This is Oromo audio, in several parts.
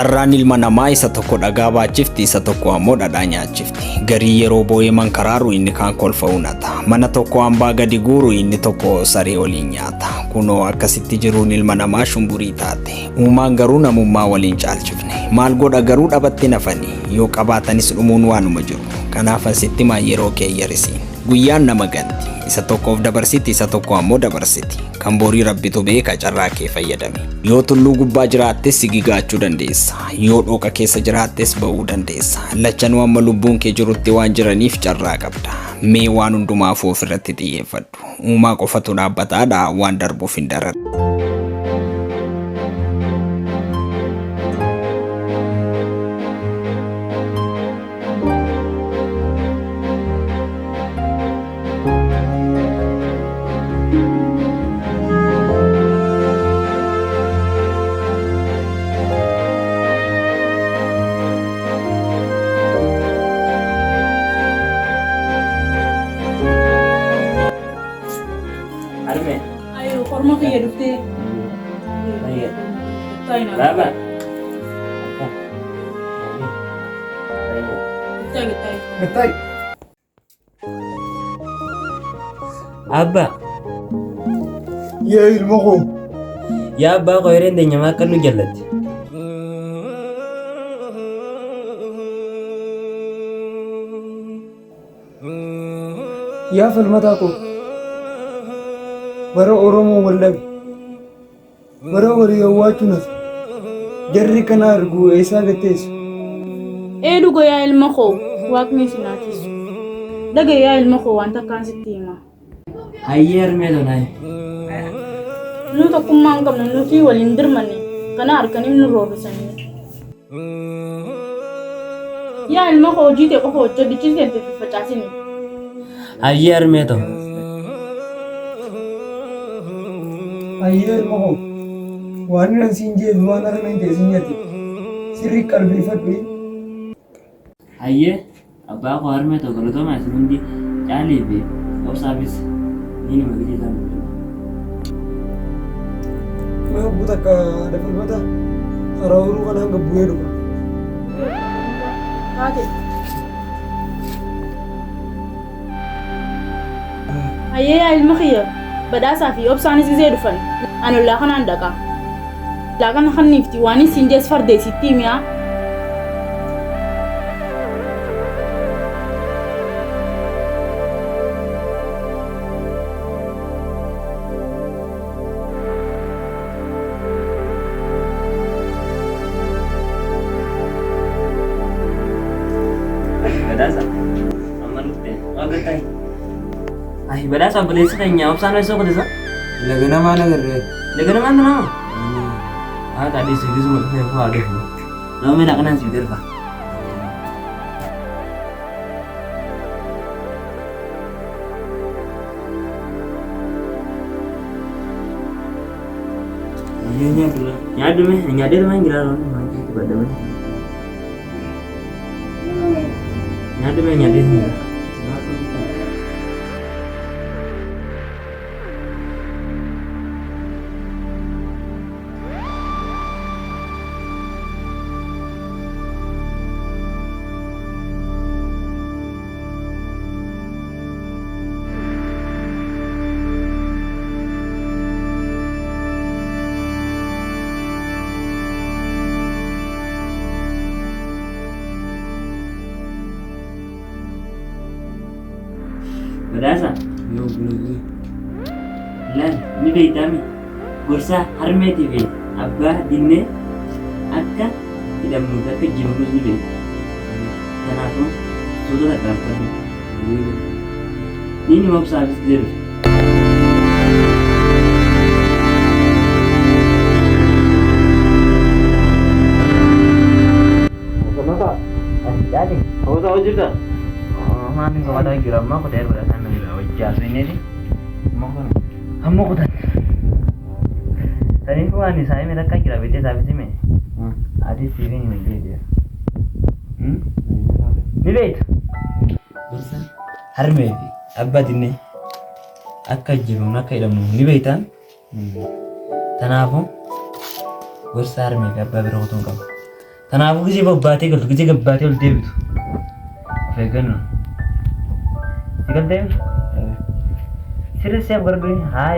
Carraan ilma namaa isa tokko dhagaa baachifti, isa tokko ammoo dhadhaa nyaachifti. Garii yeroo boo'ee mankaraaru inni kaan kolfa unata. Mana tokko hambaa gadi guuru inni tokko saree waliin nyaata. Kunoo akkasitti jiruun ilma namaa shumburii taate. Uumaan garuu namummaa waliin caalchifne. Maal godha garuu dhabatti nafanii. Yoo qabaatanis dhumuun waanuma jiru. Kanaaf asitti maa yeroo kee yarisiin. Guyyaan nama ganti. Isa tokkoof dabarsiti, isa tokko ammoo dabarsiti. Kan borii rabbitu beeka carraa kee fayyadami. Yoo tulluu gubbaa jiraattes sigigaachuu dandeessa. Yoo dhooqa keessa jiraattes ba'uu dandeessa. Lachanuu amma lubbuun kee jirutti waan jiraniif carraa qabda. Mee waan hundumaafuu ofirratti xiyyeeffadhu. Uumaa qofatu dhaabbataadha, waan darbuuf hin daran. Ayo, korma kaya dufte. Ayo. Tayo na. Baba. Tayo. Betul. Abba. Ya ilmuku. Ya abba kau irin deh nyamak lu jalan. Ya falmataku. Bara Oromoo wallabi. Bara wariyawaachuunas. Jarri kana argu eessaa gatteessu. Dhugo yaa ilma koo waaqni si naatisu. Dhaga yaa ilma koo wanta akkaan sitti hima. Hayyee armee donaayi. Nu tokkummaa hin qabnu nuti waliin dirmanne kana harkaniif nu roorrisanii. Yaa ilma koo hojii ta'e qofa hojjedhu ciisee hin facaasini. Hayyee armee to. Hayyee ilmuku. Waan nan siin jedhu waan armeen ta'e siin jette. Sirrii qalbeeffadhu. Hayyee abbaa kau armee to galatoomaa isin hundi caalii fi obsaafis ni nama gidiisan. Mee obbo takka ada falmata. Karaa uruu kana hanga bu'ee dhufa. Taate. Hayyee yaa ilma kiyya badhaasaa fi obsaanis gisee dhufan. Ani ollaa kanaan dhaqaa. Ollaa kana kanniifti waan isin jees fardeessitti himiyaa. Badhaasa. Amma nutti waggatai. Ay badhaasa obboleessa keenya obsaan eessoo godhesa? Laga namaa nagarree. Laga namaan nama. Tadi sih semua saya ada. Nama nak kenal sih derpa. Iya dulu. Nyadu mah gila loh. Macam itu pada mana? Nyadu. Badhaasa. Yoo bulaa. Lan ni beektami gorsa harmeetii fi abbaa dinnee akka hidhamnuuf akka jiruus ni beektu. Kanaafuu sootota gaafatu. Ni nama obsaafis jiru. Kenapa? Jadi, kau tahu juga? Mana kau ada geram aku dari belasan negara wajah ini sih. Kamu kutan. Tadi aku ani saya mereka kira bete tapi sih me. Adi sini ini dia. Ni bet. Bursa. Harme abba dinne. Akka jiru naka ilmu ni betan. Tanaafu bursa harme abba bira kutung kamu. Kanaafuu gisee babbaatee galtu gisee gabbaatee ol deebitu. Of eeggannoo. Si galtee? Sirriitti siyaaf gargaaru haa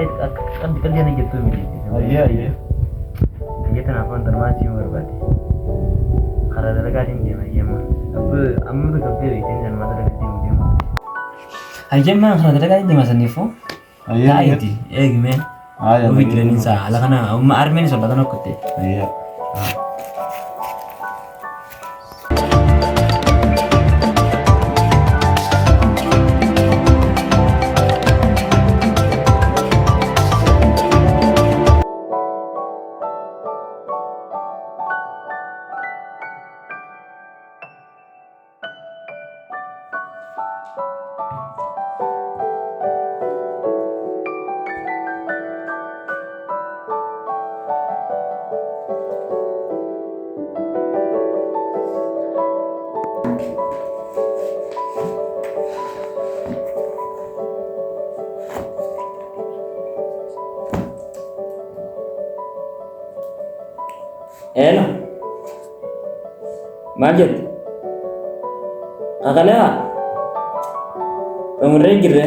qabdi qalbii ana jettuu miti. Ayyee. Ayyee tanaaf wanta namaa siima barbaade. Karaa dalagaatiin deema ayyeema. Amma bika beektee nama dalagaa deema. Ayyeema karaa dalagaatiin deema saniifuu. Ayyee. Eegmee. Ayyee. Ofi jireenyi isaa ala kana amma armeen isa bakka nokkotte. Ayyee. Hello. Majid. Kakala. Pemurah kira.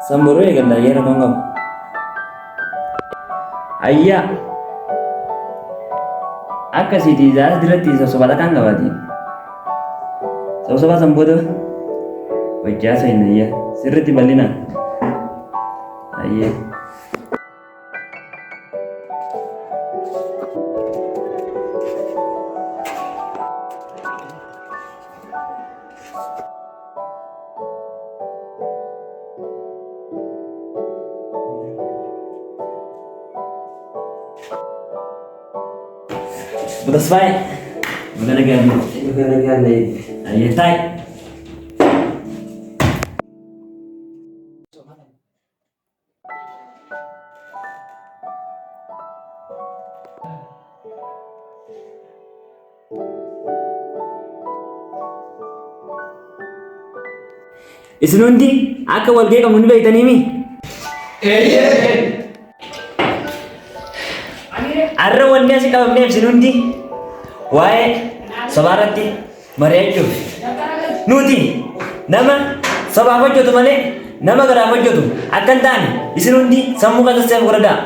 Samburu ya kan daya rakam. Ayah. Akka sih di jalan dilati sesuatu kan gak wadi. Sesuatu samburu. Wajah saya ini ya. Sirri balina. Ayah. Betul baik. Bukan lagi. Ayah tay. Isnundi, akka walgee qabu ni beektanii mi? Arra wanni asii qabamnee isnundi waa'ee sabaaratti mari'achuuf nuti nama sabaaf hojjetu malee nama garaaf hojjetu akka hin taane isnundi sammuu kan sasseef godhadaa.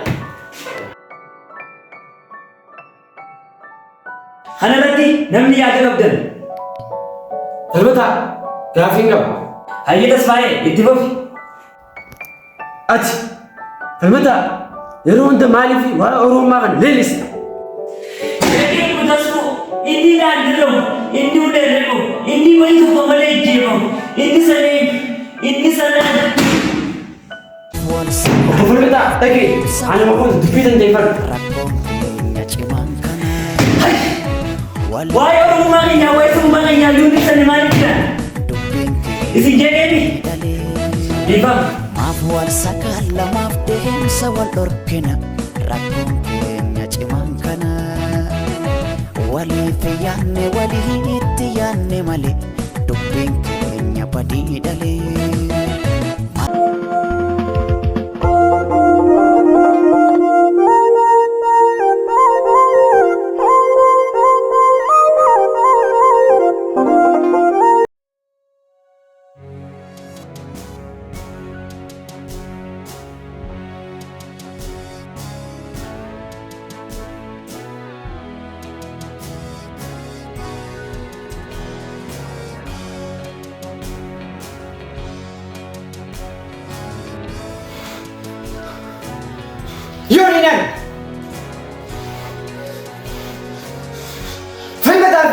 Kanarratti namni yaada qabdan. Talbata gaafiin qaba. Hayyee tasfaa'ee itti fufi. Ati talbata yeroo hunda maaliif waa'ee Oromummaa kana leellista? Eegee kutasuu inni naannoo inni uleelemu inni wayii tokko malee ijjeefamu inni sanaan. Obbo Falmataa dhagee ani makoon dubbii dandeeffadhu. Waa'ee Oromummaa keenyaa waa'ee sabummaa keenyaa yuundi sani maaliif jiran? Isin jedheeni dhiifama. Maaf wal sakala maaf deemsa wal dhorkina rakkoon keenya cimaan kana waliif yaanne waliitti yaanne malee dubbiin keenya badii dhalee. Yurinan! Falmataa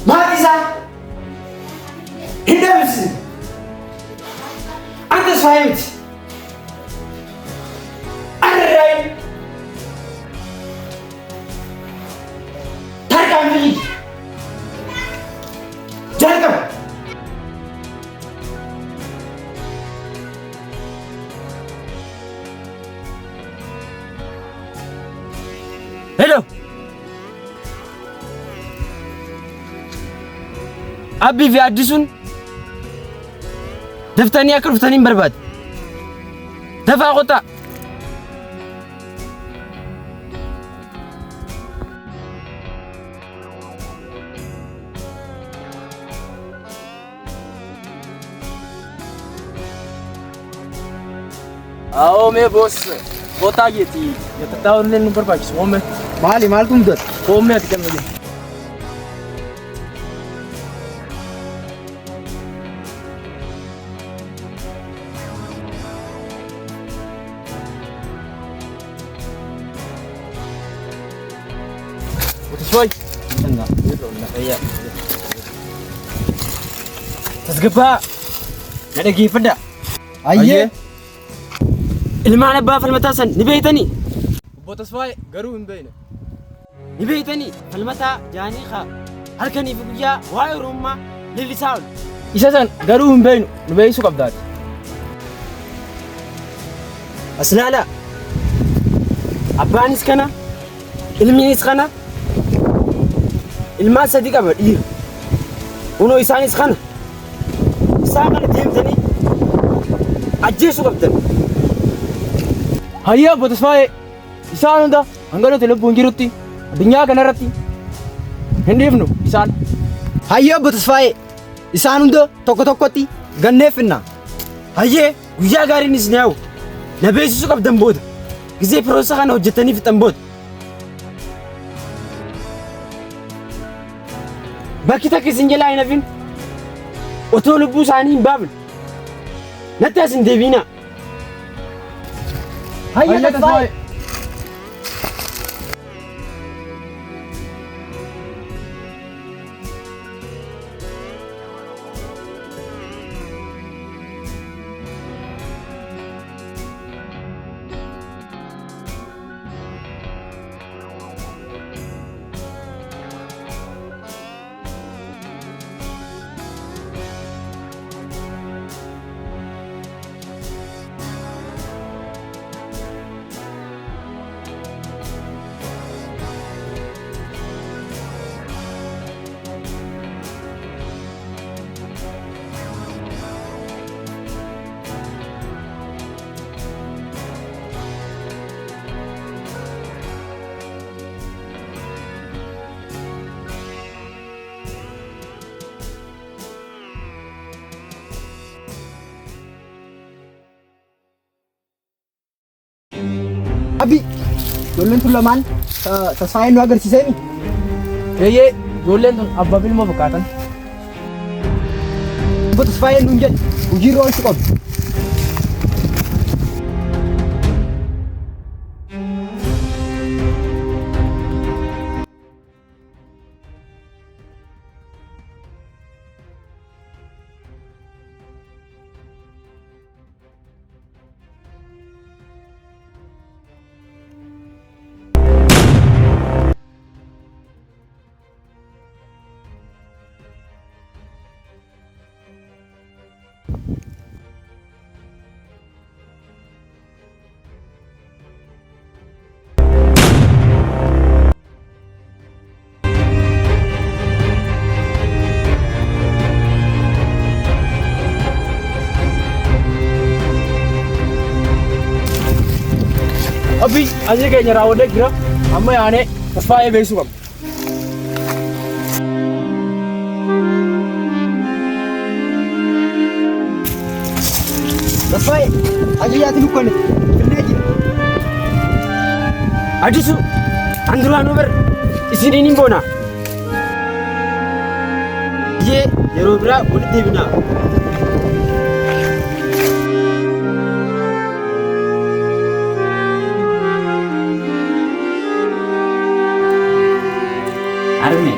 maatii isaa hin deebisne antas faayee miti arraayin tarkaan fiigi jalqaba. Hello. Abbii fi Addisuun daftanii akka dhuftaniin barbaade. Dafaa kota. Mee boos kootaa jeeti yattataa illee nu barbaachisu hoome Maal kumdat? hoome ati kan waliin. Utisway enggak iya tasgabaa na dhageeffadha. Ayyee. Ilmaan abbaa falmataa san ni beeytanii? Obbo Tasfaayee garuu hin beeyne. Ni beeytanii falmataa jaanii kaa halkanii fi guyyaa waa'ee Oromummaa lillisaa oolu. Isa san garuu hin beeynu nu beeysuu qabdaati. As ilaalaa abbaanis kana ilmiinis kana ilmaan sadii qaba dhiira. Kunoo isaanis kana isaan kana deemtanii ajjeesuu qabdan. Hayya Obbo Tasfaayee isaan hunda hanga nuti lubbuun jirutti addunyaa kanarratti hin dhiifnu isaan. Hayyee Obbo Tasfaayee isaan hunda tokko tokkotti ganneeffinna. Hayyee guyyaa gaariin isin yaa'u na beeksisuu qabdan booda gisee piroosa kana hojjettanii fixan booda. Bakki takka isin jalaa hin hafin otoo lubbuu isaanii hin baafne natti as hin deebiinaa. Hayyee Tasfaayee. Abi, ijoolleen tun lamaan Tasfaayeen nu agarsiisanii? Eeyyee ijoolleen tun abbaa fi ilma fakkaatan. Obbo Tasfaayeen nuun jedhe hojiirra oolchuu qabdu. Abi asii keenya raawwadee jira amma yaanee Tasfaayee beeksisuu qabna. Tasfaayee ajajjaati lukkanne finnee jira. Adisu an duraanuu bar isiniin hin boonaa. Iyyee yeroo biraa walitti deebinaa. Arme.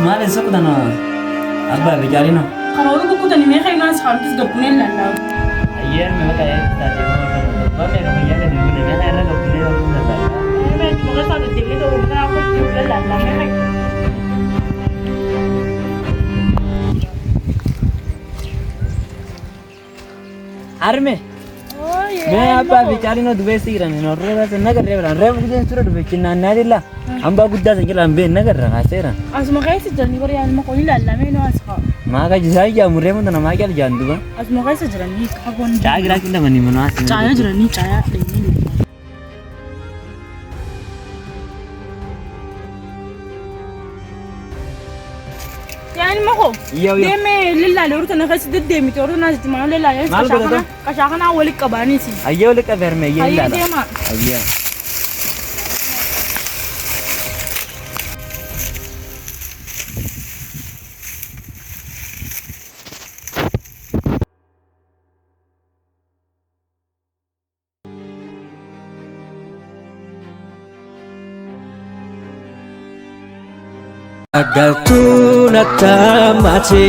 Maal isa kudana abba bijarina. Karoora kukkutani meeqa inaan saantis gabbuuneen lallaabu. Ayer me bata tadi bawa me kamu ya ni bude me era lo que le doy una talla. Me tumaga saatu jilli ta'uu biraa akka ijoollee lallaa meeqa. Arme. Me abba bijarina dube siran no reba se nagar reba reba kudin sura dube kinna nadilla. Amba gudda se kiran be nagar ra asera. Asuma keessa jiranii bari yaalma qoonni lallaa mee nu asxaa. Maka jisai jamurnya mun tanah maki aljan tuh bang. Asuma kaisa jiranii kagoon. Caya kira kita mani mana asli. Caya jiranii caya ini. Yani mako. Iya. Deme lilla le urta na kasi demi to urta na jiti ma lilla ya kashakana wali kabani si. Ayo le kabar me iya Ayo lala. dema. Ayo. Agaltu natamate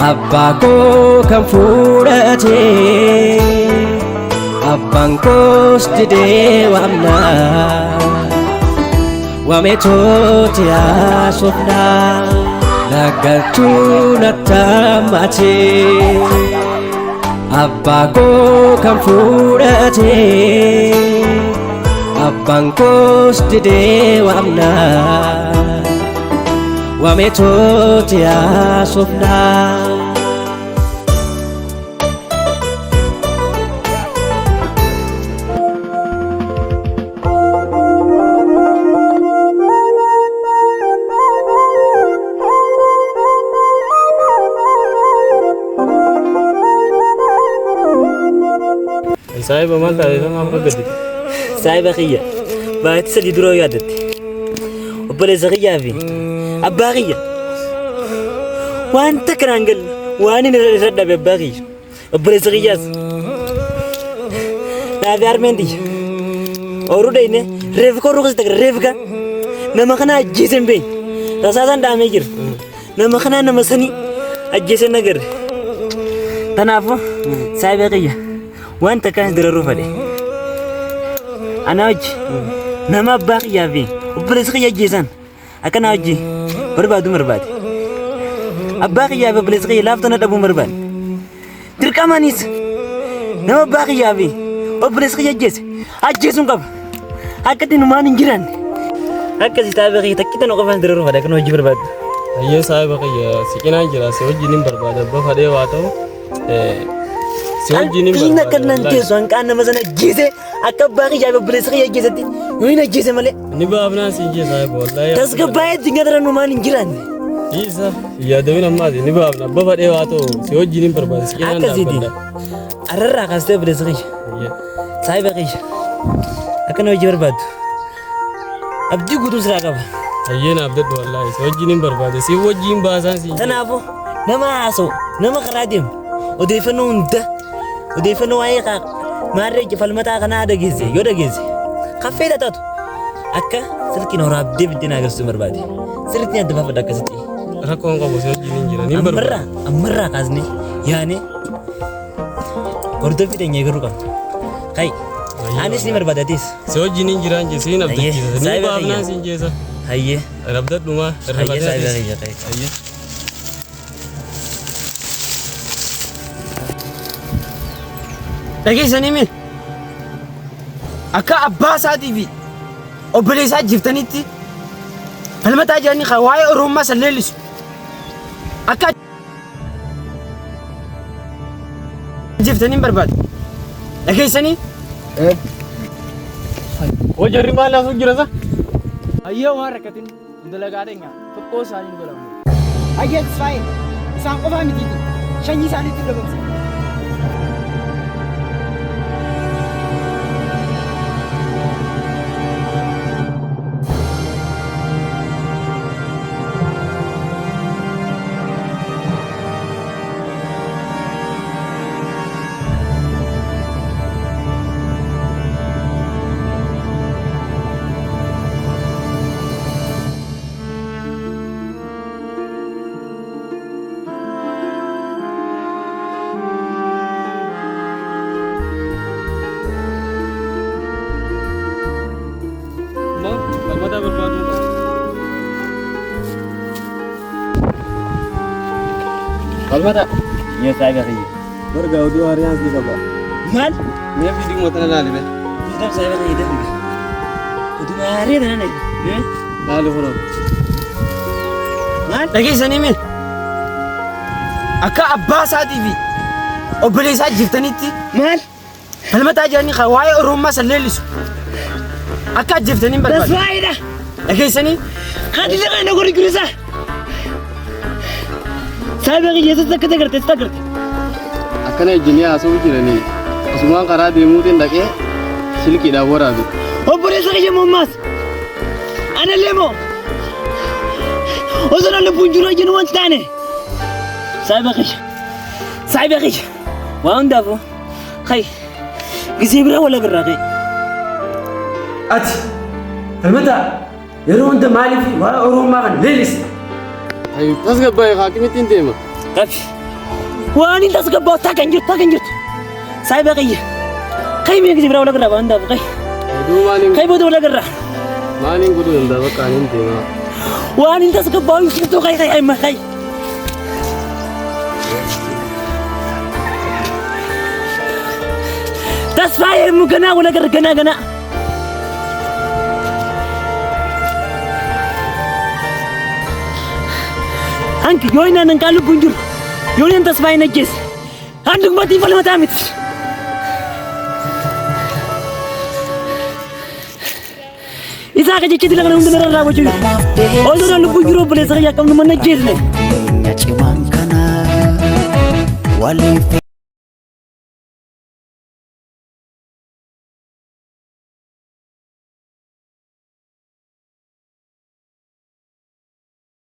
Abbago kan fudhate Abbaan koos didee waamna Waametooti haasofna Agaltu natamate Abbago kan fudhate Abbaan koos didee waamna Waametooti haasofna Saahiba maal taate sama amma gadi. Saahiba kiyya baati sadii duroo yaadatte obboleessa kiyyaa fi abbaa kiyya wanta kanaan galle waan inni irra dhabe abbaa kiyya obboleessa kiyyaas naafi harmeen tiyya ooruu dhayne reefi koo rukusi tagra reefi ka nama kana ajjeese hin beekne rasaasaan dhaamee jira nama kanaa nama sanii ajjeese hin agarre kanaafuu saahiba kiyya wanta kanas diraruu fadhe ana wajji nama abbaa kiyyaa fi obboleessa kiyya ajjeesan akkana wajji barbaadu barbaade abbaa kiyyaa fi obboleessa kiyya laaftona dhabuu barbaade dirqamaanis nama abbaa kiyyaa fi obboleessa kiyya ajjeesuun qaba akkatti numaan hin jiraanne akkasii saahiba kiyya takkitan qofaan diraruu fadhe akkana wajji barbaadu. Ayyee saahiba kiyya siqinaan jira si wajjin hin barbaada abba fadhee waa ta'u si wajjin hin barbaada. Kannan teessu hanqaan nama sana ajjeese akka abbaa kiyyaa fi obboleessa kiyya ajjeesetti yoo hin ajjeese malee. Ni baafnaan si ijjee saahiba wallaahi. Tasgabbaa'ee dingadara numaan hin jiraanne. Isa yaadamin ammaati ni baafna abba fadhee waa ta'u si wajjin hin barbaada siqinaan dhaabbadha. Ararraa kaastee obboleessa kiyya. Saahiba kiyya akkana hojii barbaaddu. Abdii guutuu siraa qaba. Ayyeen abdadhu wallaahi si wajjin hin barbaade si wajjin baasaan si. Kanaafuu nama haasa'u nama karaa deemu odeeffannoo hunda odeeffannoo waa'ee maarree falmataa kanaa dhageesse yoo dhageesse kaffee taatu akka silkiin waraabdee biddeen agarsiisuu barbaade sirriitti adda baafadha akkasitti. Rakkoon qabu si wajjin hin jiran hin barbaade. Ammarraa kaasnee yaane hordoffii teenya eegaruu qabna. Kai anis ni barbaadatis. Si wajjin hin jiran jeesee hin abdachiisa ni baafnaan si hin jeesa. Hayyee. Abdadhumaa irra Hayyee. Hayyee. Dhageessanii min akka abbaa isaatii fi obboleessaa jiftanitti falmataa jiranii kan waa'ee Oromummaa san leellisu akka jiftanii barbaadu. Dhageessanii? Wajarri maal laasuuf jira sa? Ayyee waan rakkatin dalagaa dheenya tokkoo isaanii nu galamu. Ayyee Isfaayil isaan qofaa mitiiti shanyii isaaniitti dhabamsa. Falmata. Yes, saahiba kiyya. Warga oduu hariyaan si qaba. Maal? Mee fidii mootana laali be. Bitam saahiba kiyya deemu. Oduu hariyaan nana. Laali furo. Maal? Dhageessanii min akka abbaa isaatii fi obboleessaa jiftanitti Maal? falmataa jiranii kan waa'ee Oromummaa san leellisu akka ajjeeftaniin barbaadu. Tasfaayidha. Dhageessanii Haati laqaa na gori gurisa. Saayiba qiyyeessatti akka agartees agarte. Akkana ejjinii haasa'uu jiranii asumaan karaa deemuutiin dhaqee silkiidhaan waraabe. Obboleessa kiyya mommaas. Anallee moo? Osoo nan lubbuun jiru ajjinu wanti taane. Saayiba kiyya. Waa hundaafuu. Kai. Gisee biraa wal agarraa kai. ati falmataa yeroo hunda maaliif waa'ee Oromummaa kan leellista? Tasgabbaa'ee haakimittiin deema. Rafi. Waan inni tasgabbaa'u taakan jirtu. Saayiba kiyya. Kai mee gisee biraa wal agarraa waa hundaafuu kai. Kai booda wal agarraa. Maaliin godhuu danda'a bakka ani deema. Waan inni tasgabbaa'u jirtu kai amma kai. Tasfaayee mu ganaa wal agarra ganaa. Anki yoo inni anan kaan lubbuun jiru yoo inni tasfaayee najjeesse handumaatii falmataa miti. Isaa akka jechetti lafa hunda narraa raawwachuu jiru. Osoo nan lubbuun jiru obboleessa kiyya akkam nama najjeesne. Cimaan kana waliif